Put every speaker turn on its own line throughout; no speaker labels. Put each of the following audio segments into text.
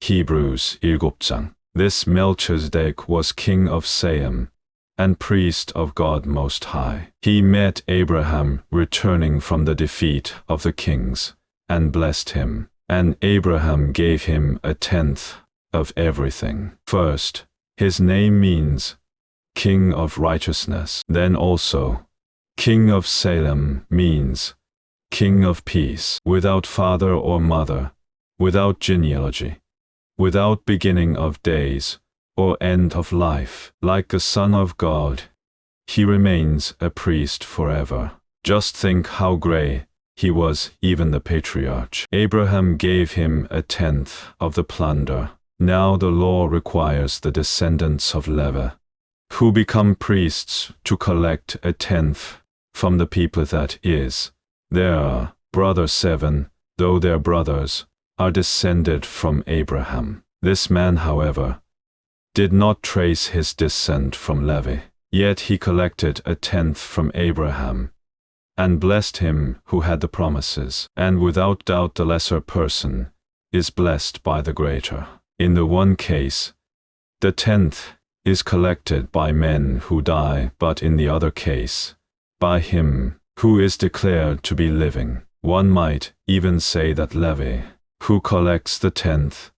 Hebrews 7장. This Melchizedek was king of Salem and priest of God Most High. He met Abraham returning from the defeat of the kings and blessed him, and Abraham gave him a tenth of everything. First, his name means King of Righteousness. Then also, King of Salem means King of Peace, without father or mother, without genealogy, without beginning of days or end of life. Like a son of God, he remains a priest forever. Just think how great he was. Even the patriarch Abraham gave him a tenth of the plunder. Now the law requires the descendants of Levi, who become priests, to collect a tenth from the people, that is, their brother 7, though their brothers are descended from Abraham. This man, however, did not trace his descent from Levi, yet he collected a tenth from Abraham, and blessed him who had the promises. And without doubt the lesser person is blessed by the greater. In the one case, the tenth is collected by men who die, but in the other case, by him who is declared to be living. One might even say that Levi, who collects the tenth,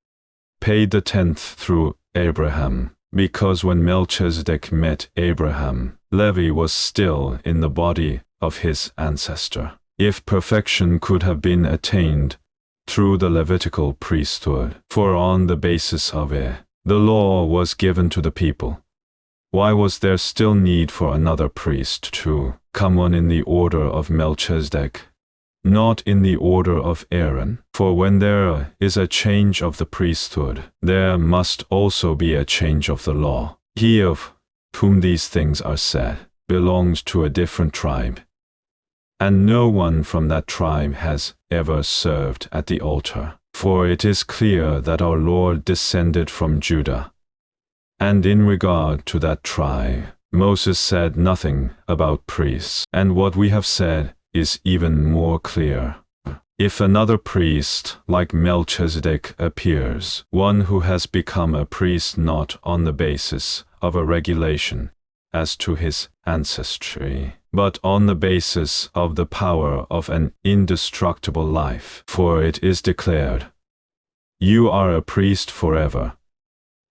paid the tenth through Abraham, because when Melchizedek met Abraham, Levi was still in the body of his ancestor. If perfection could have been attained through the Levitical priesthood, for on the basis of it, the law was given to the people, why was there still need for another priest to come on in the order of Melchizedek, not in the order of Aaron? For when there is a change of the priesthood, there must also be a change of the law. He of whom these things are said belongs to a different tribe, and no one from that tribe has ever served at the altar. For it is clear that our Lord descended from Judah, and in regard to that tribe, Moses said nothing about priests, and what we have said is even more clear. If another priest like Melchizedek appears, one who has become a priest not on the basis of a regulation as to his ancestry, but on the basis of the power of an indestructible life. For it is declared, "You are a priest forever,"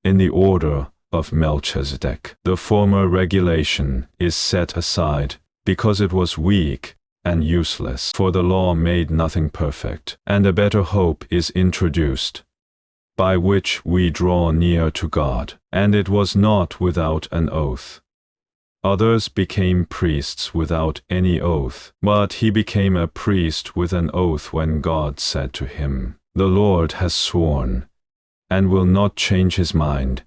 in the order of Melchizedek. The former regulation is set aside because it was weak and useless, for the law made nothing perfect, and a better hope is introduced, by which we draw near to God, and it was not without an oath. Others became priests without any oath, but he became a priest with an oath when God said to him, "The Lord has sworn, and will not change his mind.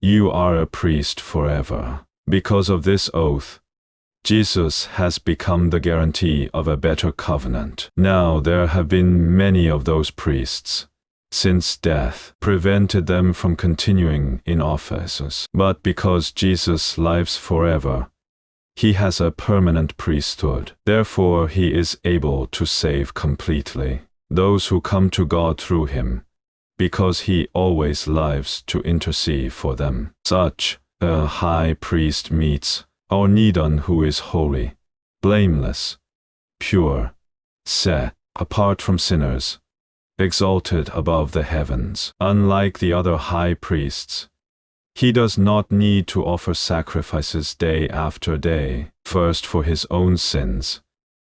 You are a priest forever." Because of this oath, Jesus has become the guarantee of a better covenant. Now there have been many of those priests, since death prevented them from continuing in offices. But because Jesus lives forever, he has a permanent priesthood. Therefore he is able to save completely those who come to God through him, because he always lives to intercede for them. Such a high priest meets our need, one who is holy, blameless, pure, set apart from sinners, exalted above the heavens. Unlike the other high priests, he does not need to offer sacrifices day after day, first for his own sins,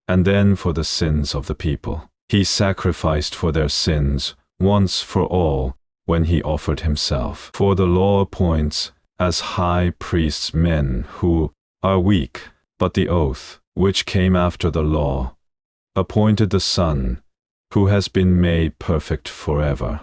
and then for the sins of the people. He sacrificed for their sins once for all when he offered himself. For the law appoints as high priests men who are weak, but the oath, which came after the law, appointed the Son, who has been made perfect forever.